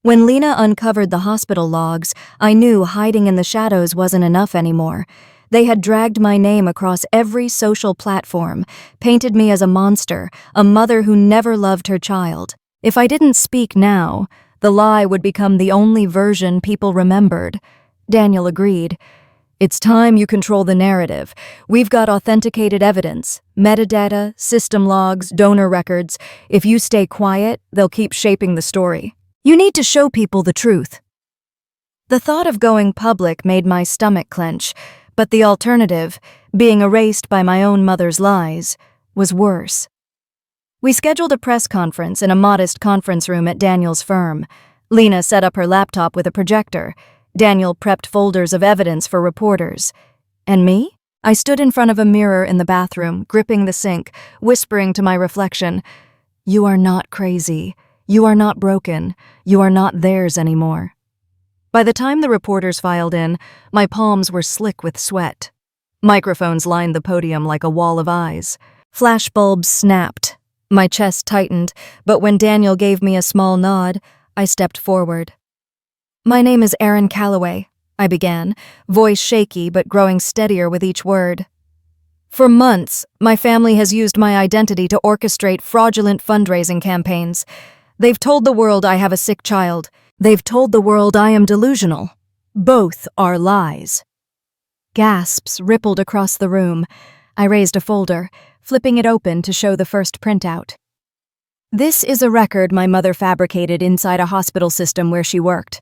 When Lena uncovered the hospital logs, I knew hiding in the shadows wasn't enough anymore. They had dragged my name across every social platform, painted me as a monster, a mother who never loved her child. If I didn't speak now, the lie would become the only version people remembered. Daniel agreed. It's time you control the narrative. We've got authenticated evidence, metadata, system logs, donor records. If you stay quiet, they'll keep shaping the story. You need to show people the truth." The thought of going public made my stomach clench, but the alternative, being erased by my own mother's lies, was worse. We scheduled a press conference in a modest conference room at Daniel's firm. Lena set up her laptop with a projector. Daniel prepped folders of evidence for reporters. And me? I stood in front of a mirror in the bathroom, gripping the sink, whispering to my reflection, "You are not crazy. You are not broken. You are not theirs anymore." By the time the reporters filed in, my palms were slick with sweat. Microphones lined the podium like a wall of eyes. Flashbulbs snapped. My chest tightened, but when Daniel gave me a small nod, I stepped forward. "My name is Erin Calloway," I began, voice shaky but growing steadier with each word. "For months, my family has used my identity to orchestrate fraudulent fundraising campaigns. They've told the world I have a sick child. They've told the world I am delusional. Both are lies." Gasps rippled across the room. I raised a folder, flipping it open to show the first printout. This is a record my mother fabricated inside a hospital system where she worked.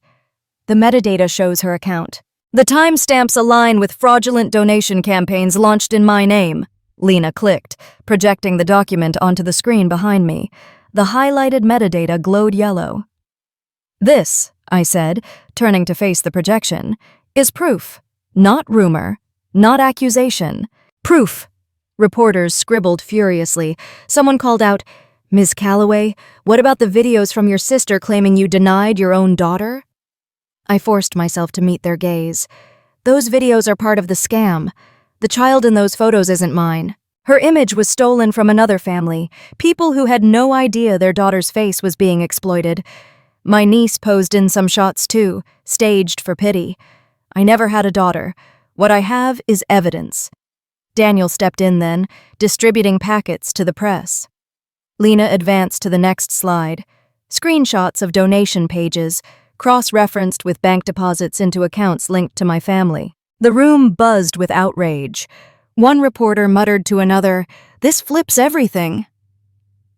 The metadata shows her account. "The timestamps align with fraudulent donation campaigns launched in my name," Lena clicked, projecting the document onto the screen behind me. The highlighted metadata glowed yellow. "This," I said, turning to face the projection, "is proof. Not rumor. Not accusation. Proof." Reporters scribbled furiously. Someone called out, "Ms. Calloway, what about the videos from your sister claiming you denied your own daughter?" I forced myself to meet their gaze. "Those videos are part of the scam. The child in those photos isn't mine. Her image was stolen from another family, people who had no idea their daughter's face was being exploited. My niece posed in some shots too, staged for pity. I never had a daughter. What I have is evidence." Daniel stepped in then, distributing packets to the press. Lena advanced to the next slide. Screenshots of donation pages, cross-referenced with bank deposits into accounts linked to my family. The room buzzed with outrage. One reporter muttered to another, "This flips everything."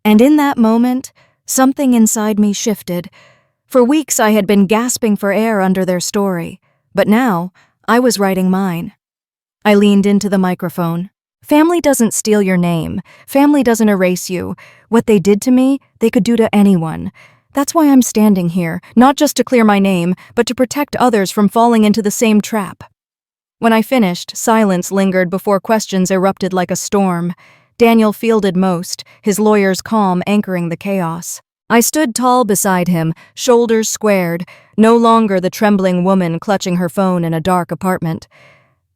And in that moment, something inside me shifted. For weeks I had been gasping for air under their story, but now I was writing mine. I leaned into the microphone. "Family doesn't steal your name. Family doesn't erase you. What they did to me, they could do to anyone. That's why I'm standing here, not just to clear my name, but to protect others from falling into the same trap." When I finished, silence lingered before questions erupted like a storm. Daniel fielded most, his lawyer's calm anchoring the chaos. I stood tall beside him, shoulders squared, no longer the trembling woman clutching her phone in a dark apartment.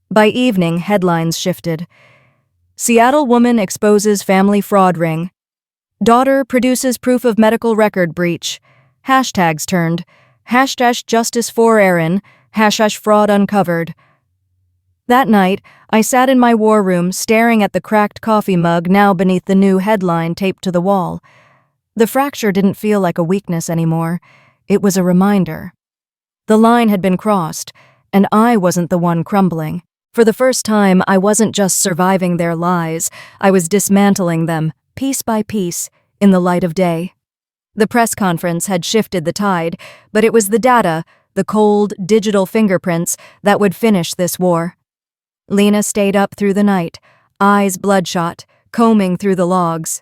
By evening, headlines shifted. "Seattle woman exposes family fraud ring. Daughter produces proof of medical record breach. Hashtags turned. Hashtag justice for Erin. Hashtag fraud uncovered." That night, I sat in my war room staring at the cracked coffee mug now beneath the new headline taped to the wall. The fracture didn't feel like a weakness anymore. It was a reminder. The line had been crossed, and I wasn't the one crumbling. For the first time, I wasn't just surviving their lies. I was dismantling them, piece by piece, in the light of day. The press conference had shifted the tide, but it was the data, the cold, digital fingerprints, that would finish this war. Lena stayed up through the night, eyes bloodshot, combing through the logs.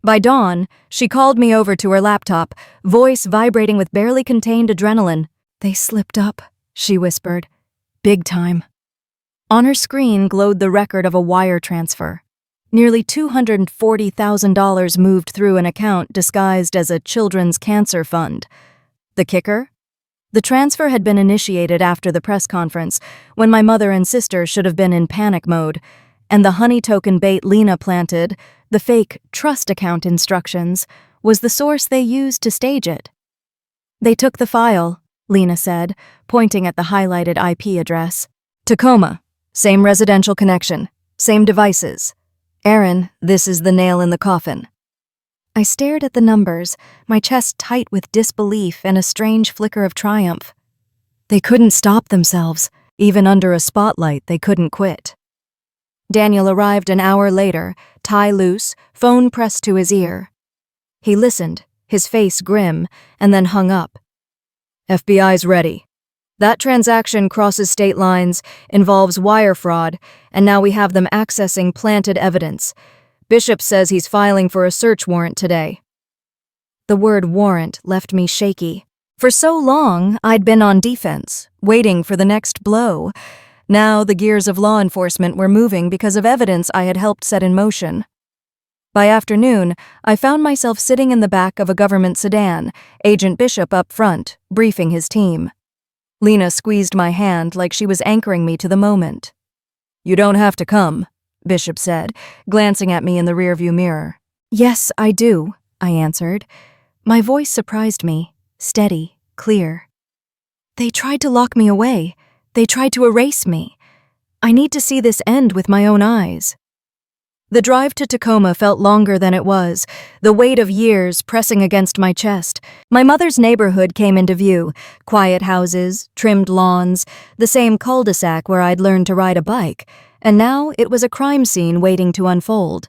By dawn, she called me over to her laptop, voice vibrating with barely contained adrenaline. "They slipped up," she whispered. "Big time." On her screen glowed the record of a wire transfer. Nearly $240,000 moved through an account disguised as a children's cancer fund. The kicker? The transfer had been initiated after the press conference, when my mother and sister should have been in panic mode, and the honey token bait Lena planted, the fake trust account instructions, was the source they used to stage it. "They took the file," Lena said, pointing at the highlighted IP address. "Tacoma. Same residential connection. Same devices. Erin, this is the nail in the coffin." I stared at the numbers, my chest tight with disbelief and a strange flicker of triumph. They couldn't stop themselves. Even under a spotlight, they couldn't quit. Daniel arrived an hour later, tie loose, phone pressed to his ear. He listened, his face grim, and then hung up. FBI's ready. That transaction crosses state lines, involves wire fraud, and now we have them accessing planted evidence. Bishop says he's filing for a search warrant today. The word warrant left me shaky. For so long, I'd been on defense, waiting for the next blow. Now the gears of law enforcement were moving because of evidence I had helped set in motion. By afternoon, I found myself sitting in the back of a government sedan, Agent Bishop up front, briefing his team. Lena squeezed my hand like she was anchoring me to the moment. "You don't have to come," Bishop said, glancing at me in the rearview mirror. "Yes, I do," I answered. My voice surprised me, steady, clear. "They tried to lock me away. They tried to erase me. I need to see this end with my own eyes." The drive to Tacoma felt longer than it was, the weight of years pressing against my chest. My mother's neighborhood came into view, quiet houses, trimmed lawns, the same cul-de-sac where I'd learned to ride a bike, and now it was a crime scene waiting to unfold.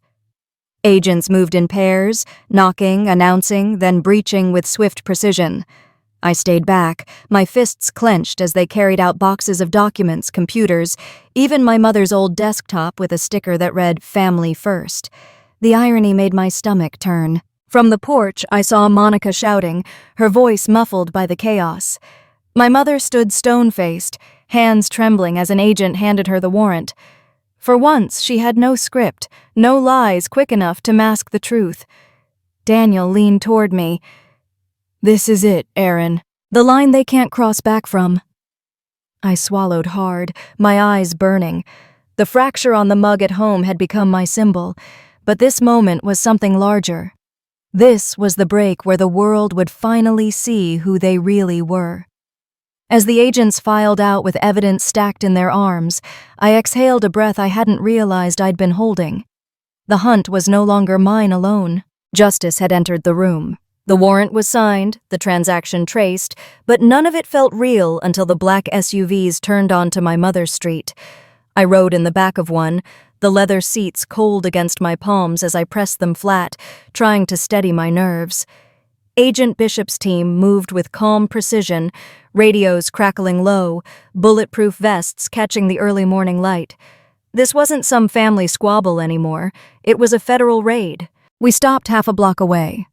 Agents moved in pairs, knocking, announcing, then breaching with swift precision. I stayed back, my fists clenched as they carried out boxes of documents, computers, even my mother's old desktop with a sticker that read "Family First." The irony made my stomach turn. From the porch, I saw Monica shouting, her voice muffled by the chaos. My mother stood stone-faced, hands trembling as an agent handed her the warrant. For once, she had no script, no lies quick enough to mask the truth. Daniel leaned toward me. "This is it, Erin. The line they can't cross back from." I swallowed hard, my eyes burning. The fracture on the mug at home had become my symbol, but this moment was something larger. This was the break where the world would finally see who they really were. As the agents filed out with evidence stacked in their arms, I exhaled a breath I hadn't realized I'd been holding. The hunt was no longer mine alone. Justice had entered the room. The warrant was signed, the transaction traced, but none of it felt real until the black SUVs turned onto my mother's street. I rode in the back of one, the leather seats cold against my palms as I pressed them flat, trying to steady my nerves. Agent Bishop's team moved with calm precision, radios crackling low, bulletproof vests catching the early morning light. This wasn't some family squabble anymore. It was a federal raid. We stopped half a block away.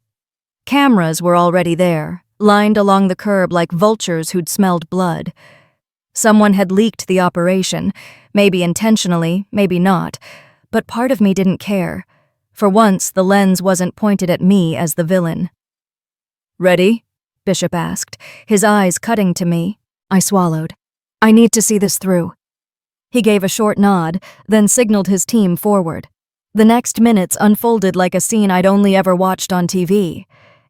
Cameras were already there, lined along the curb like vultures who'd smelled blood. Someone had leaked the operation, maybe intentionally, maybe not, but part of me didn't care. For once, the lens wasn't pointed at me as the villain. "Ready?" Bishop asked, his eyes cutting to me. I swallowed. "I need to see this through." He gave a short nod, then signaled his team forward. The next minutes unfolded like a scene I'd only ever watched on TV.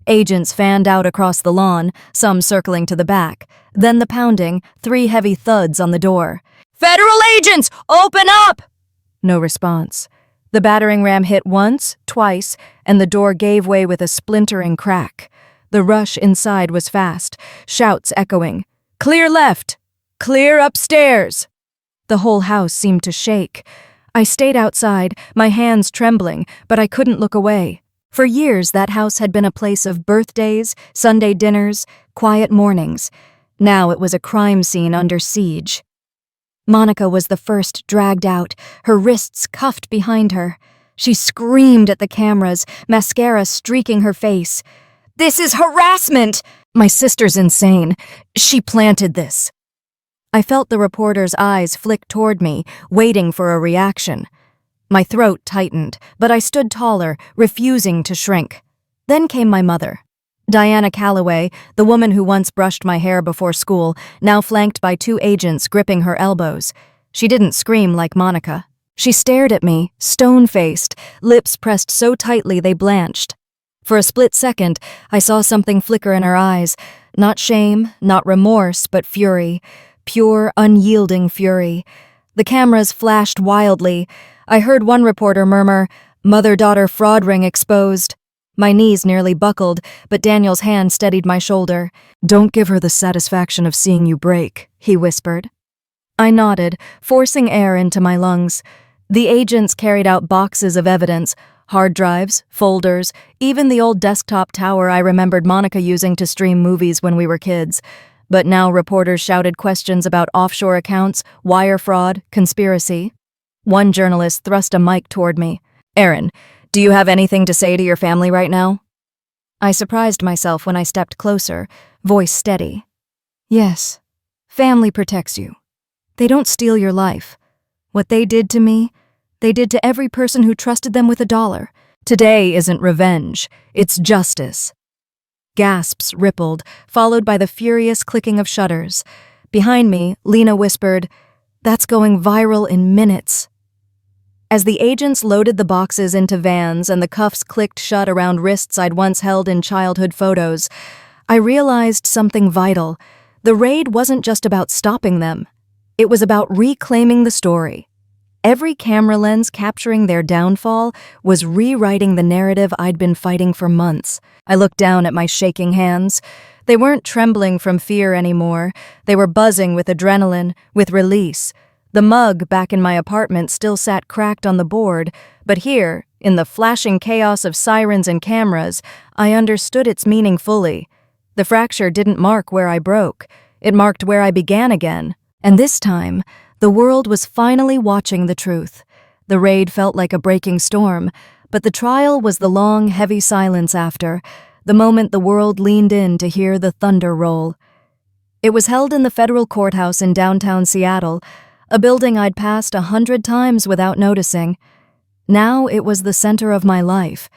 Agents fanned out across the lawn, some circling to the back. Then the pounding, 3 heavy thuds on the door. "Federal agents, open up!" No response. The battering ram hit once, twice, and the door gave way with a splintering crack. The rush inside was fast, shouts echoing. "Clear left! Clear upstairs!" The whole house seemed to shake. I stayed outside, my hands trembling, but I couldn't look away. For years, that house had been a place of birthdays, Sunday dinners, quiet mornings. Now it was a crime scene under siege. Monica was the first dragged out, her wrists cuffed behind her. She screamed at the cameras, mascara streaking her face. "This is harassment! My sister's insane. She planted this." I felt the reporter's eyes flick toward me, waiting for a reaction. My throat tightened, but I stood taller, refusing to shrink. Then came my mother. Diana Calloway, the woman who once brushed my hair before school, now flanked by 2 agents gripping her elbows. She didn't scream like Monica. She stared at me, stone-faced, lips pressed so tightly they blanched. For a split second, I saw something flicker in her eyes. Not shame, not remorse, but fury. Pure, unyielding fury. The cameras flashed wildly. I heard one reporter murmur, "Mother-daughter fraud ring exposed." My knees nearly buckled, but Daniel's hand steadied my shoulder. "Don't give her the satisfaction of seeing you break," he whispered. I nodded, forcing air into my lungs. The agents carried out boxes of evidence, hard drives, folders, even the old desktop tower I remembered Monica using to stream movies when we were kids. But now reporters shouted questions about offshore accounts, wire fraud, conspiracy. One journalist thrust a mic toward me. "Erin, do you have anything to say to your family right now?" I surprised myself when I stepped closer, voice steady. "Yes, family protects you. They don't steal your life. What they did to me, they did to every person who trusted them with $1. Today isn't revenge, it's justice." Gasps rippled, followed by the furious clicking of shutters. Behind me, Lena whispered, "That's going viral in minutes." As the agents loaded the boxes into vans and the cuffs clicked shut around wrists I'd once held in childhood photos, I realized something vital. The raid wasn't just about stopping them. It was about reclaiming the story. Every camera lens capturing their downfall was rewriting the narrative I'd been fighting for months. I looked down at my shaking hands. They weren't trembling from fear anymore. They were buzzing with adrenaline, with release. The mug back in my apartment still sat cracked on the board, but here, in the flashing chaos of sirens and cameras, I understood its meaning fully. The fracture didn't mark where I broke. It marked where I began again. And this time, the world was finally watching the truth. The raid felt like a breaking storm, but the trial was the long, heavy silence after, the moment the world leaned in to hear the thunder roll. It was held in the federal courthouse in downtown Seattle, a building I'd passed 100 times without noticing. Now it was the center of my life.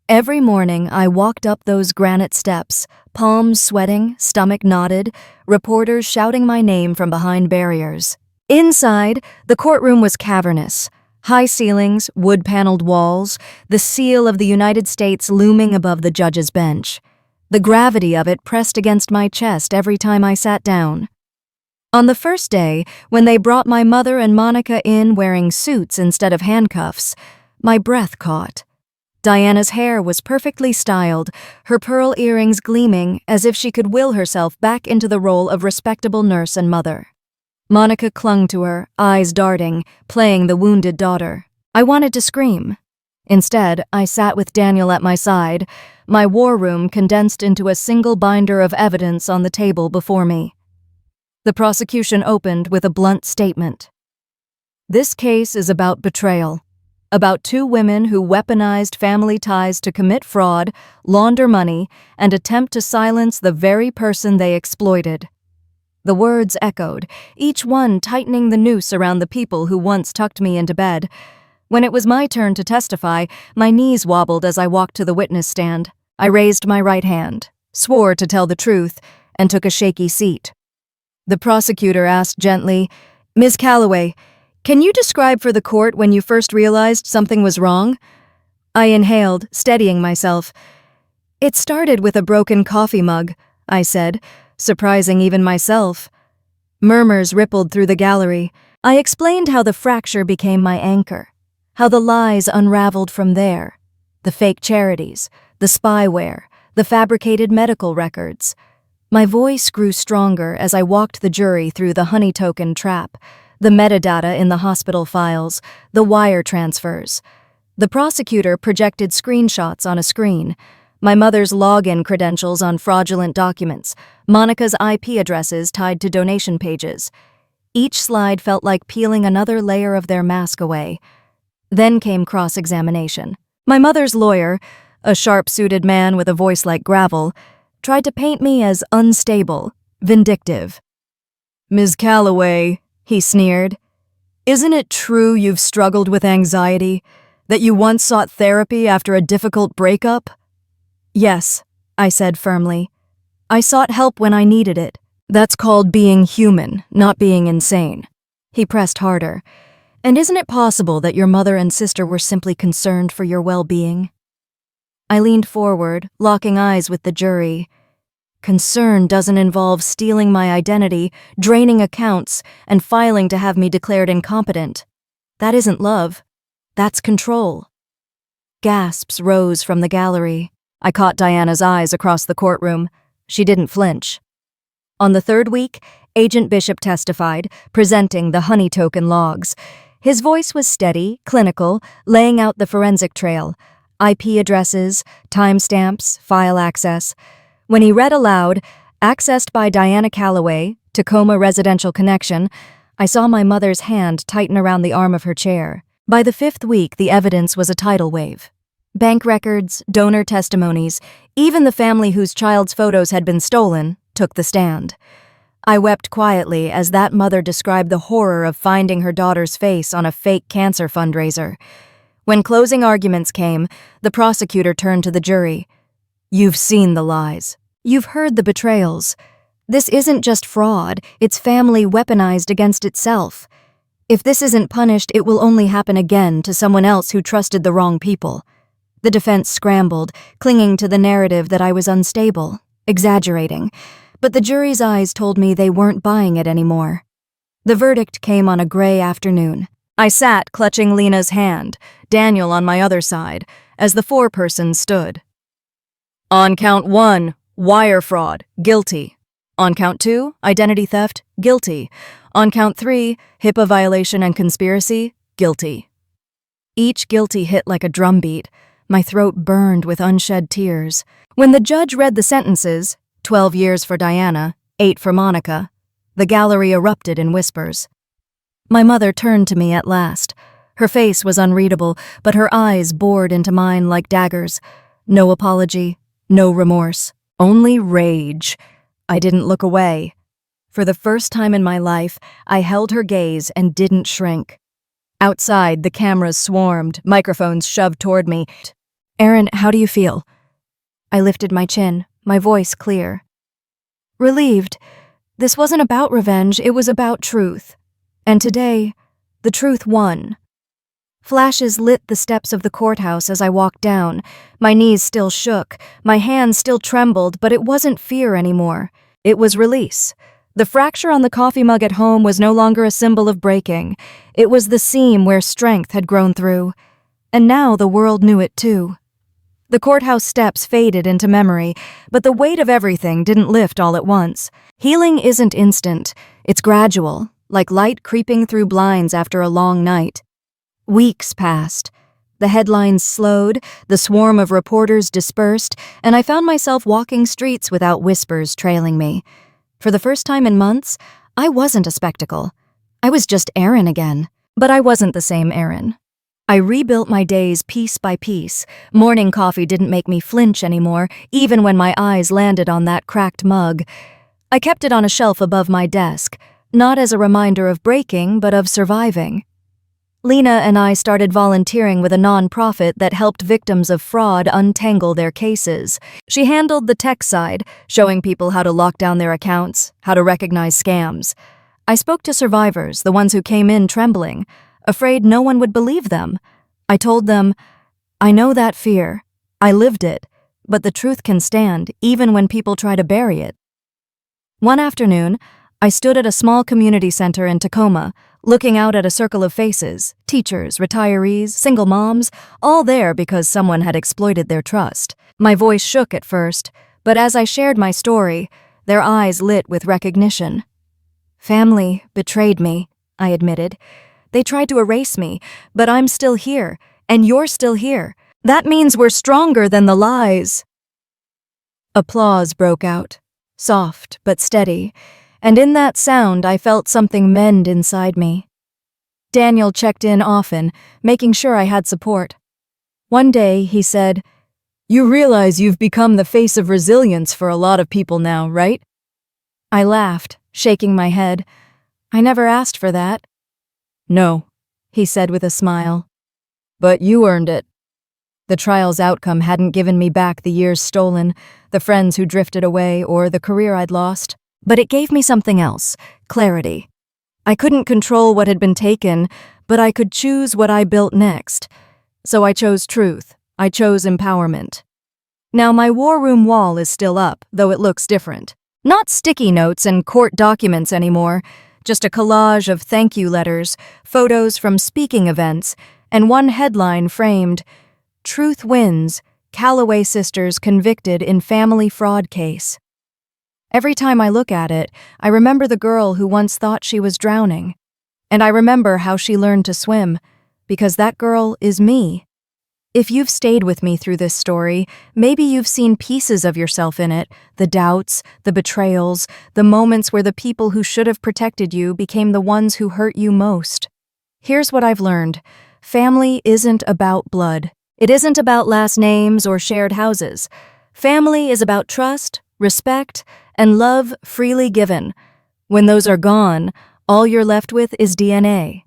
Every morning I walked up those granite steps, palms sweating, stomach knotted, reporters shouting my name from behind barriers. Inside, the courtroom was cavernous. High ceilings, wood-paneled walls, the seal of the United States looming above the judge's bench. The gravity of it pressed against my chest every time I sat down. On the first day, when they brought my mother and Monica in wearing suits instead of handcuffs, my breath caught. Diana's hair was perfectly styled, her pearl earrings gleaming as if she could will herself back into the role of respectable nurse and mother. Monica clung to her, eyes darting, playing the wounded daughter. I wanted to scream. Instead, I sat with Daniel at my side, my war room condensed into a single binder of evidence on the table before me. The prosecution opened with a blunt statement. This case is about betrayal, about two women who weaponized family ties to commit fraud, launder money, and attempt to silence the very person they exploited. The words echoed, each one tightening the noose around the people who once tucked me into bed. When it was my turn to testify, my knees wobbled as I walked to the witness stand. I raised my right hand, swore to tell the truth, and took a shaky seat. The prosecutor asked gently, "Ms. Calloway, can you describe for the court when you first realized something was wrong?" I inhaled, steadying myself. "It started with a broken coffee mug," I said, surprising even myself. Murmurs rippled through the gallery. I explained how the fracture became my anchor, how the lies unraveled from there, the fake charities, the spyware, the fabricated medical records. My voice grew stronger as I walked the jury through the honey token trap, the metadata in the hospital files, the wire transfers. The prosecutor projected screenshots on a screen, my mother's login credentials on fraudulent documents, Monica's IP addresses tied to donation pages. Each slide felt like peeling another layer of their mask away. Then came cross-examination. My mother's lawyer, a sharp-suited man with a voice like gravel, tried to paint me as unstable, vindictive. "Ms. Calloway," he sneered, "isn't it true you've struggled with anxiety, that you once sought therapy after a difficult breakup?" "Yes," I said firmly. "I sought help when I needed it. That's called being human, not being insane." He pressed harder. "And isn't it possible that your mother and sister were simply concerned for your well-being?" I leaned forward, locking eyes with the jury. Concern doesn't involve stealing my identity, draining accounts, and filing to have me declared incompetent. That isn't love. That's control. Gasps rose from the gallery. I caught Diana's eyes across the courtroom. She didn't flinch. On the third week, Agent Bishop testified, presenting the honey token logs. His voice was steady, clinical, laying out the forensic trail. IP addresses, timestamps, file access. When he read aloud, accessed by Diana Calloway, Tacoma residential connection, I saw my mother's hand tighten around the arm of her chair. By the 5th week, the evidence was a tidal wave. Bank records, donor testimonies, even the family whose child's photos had been stolen, took the stand. I wept quietly as that mother described the horror of finding her daughter's face on a fake cancer fundraiser. When closing arguments came, the prosecutor turned to the jury. You've seen the lies. You've heard the betrayals. This isn't just fraud, it's family weaponized against itself. If this isn't punished, it will only happen again to someone else who trusted the wrong people. The defense scrambled, clinging to the narrative that I was unstable, exaggerating, but the jury's eyes told me they weren't buying it anymore. The verdict came on a gray afternoon. I sat clutching Lena's hand, Daniel on my other side, as the foreperson stood. On count 1, wire fraud, guilty. On count 2, identity theft, guilty. On count 3, HIPAA violation and conspiracy, guilty. Each guilty hit like a drumbeat. My throat burned with unshed tears. When the judge read the sentences, 12 years for Diana, 8 for Monica, the gallery erupted in whispers. My mother turned to me at last. Her face was unreadable, but her eyes bored into mine like daggers. No apology, no remorse, only rage. I didn't look away. For the first time in my life, I held her gaze and didn't shrink. Outside, the cameras swarmed, microphones shoved toward me. Erin, how do you feel? I lifted my chin, my voice clear. Relieved. This wasn't about revenge, it was about truth. And today, the truth won. Flashes lit the steps of the courthouse as I walked down. My knees still shook, my hands still trembled, but it wasn't fear anymore. It was release. The fracture on the coffee mug at home was no longer a symbol of breaking. It was the seam where strength had grown through. And now the world knew it too. The courthouse steps faded into memory, but the weight of everything didn't lift all at once. Healing isn't instant. It's gradual, like light creeping through blinds after a long night. Weeks passed. The headlines slowed, the swarm of reporters dispersed, and I found myself walking streets without whispers trailing me. For the first time in months, I wasn't a spectacle. I was just Erin again. But I wasn't the same Erin. I rebuilt my days piece by piece. Morning coffee didn't make me flinch anymore, even when my eyes landed on that cracked mug. I kept it on a shelf above my desk, not as a reminder of breaking, but of surviving. Lena and I started volunteering with a nonprofit that helped victims of fraud untangle their cases. She handled the tech side, showing people how to lock down their accounts, how to recognize scams. I spoke to survivors, the ones who came in trembling, afraid no one would believe them. I told them, I know that fear. I lived it, but the truth can stand even when people try to bury it. One afternoon, I stood at a small community center in Tacoma, looking out at a circle of faces, teachers, retirees, single moms, all there because someone had exploited their trust. My voice shook at first, but as I shared my story, their eyes lit with recognition. Family betrayed me, I admitted. They tried to erase me, but I'm still here, and you're still here. That means we're stronger than the lies. Applause broke out, soft but steady, and in that sound I felt something mend inside me. Daniel checked in often, making sure I had support. One day, he said, "You realize you've become the face of resilience for a lot of people now, right?" I laughed, shaking my head. I never asked for that. "No," he said with a smile. "But you earned it." The trial's outcome hadn't given me back the years stolen, the friends who drifted away, or the career I'd lost. But it gave me something else, clarity. I couldn't control what had been taken, but I could choose what I built next. So I chose truth. I chose empowerment. Now my war room wall is still up, though it looks different. Not sticky notes and court documents anymore, just a collage of thank you letters, photos from speaking events, and one headline framed, "Truth Wins, Calloway Sisters Convicted in Family Fraud Case." Every time I look at it, I remember the girl who once thought she was drowning. And I remember how she learned to swim, because that girl is me. If you've stayed with me through this story, maybe you've seen pieces of yourself in it, the doubts, the betrayals, the moments where the people who should have protected you became the ones who hurt you most. Here's what I've learned. Family isn't about blood. It isn't about last names or shared houses. Family is about trust, respect, and love freely given. When those are gone, all you're left with is DNA.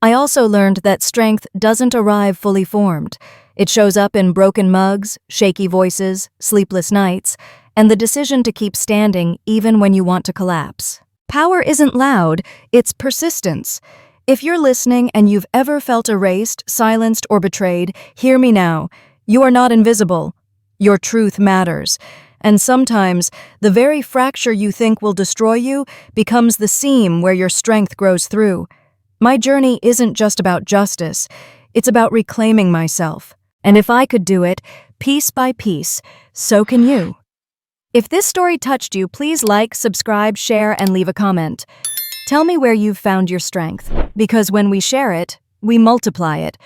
I also learned that strength doesn't arrive fully formed. It shows up in broken mugs, shaky voices, sleepless nights, and the decision to keep standing even when you want to collapse. Power isn't loud, it's persistence. If you're listening and you've ever felt erased, silenced, or betrayed, hear me now. You are not invisible. Your truth matters. And sometimes, the very fracture you think will destroy you becomes the seam where your strength grows through. My journey isn't just about justice, it's about reclaiming myself. And if I could do it, piece by piece, so can you. If this story touched you, please like, subscribe, share, and leave a comment. Tell me where you've found your strength, because when we share it, we multiply it.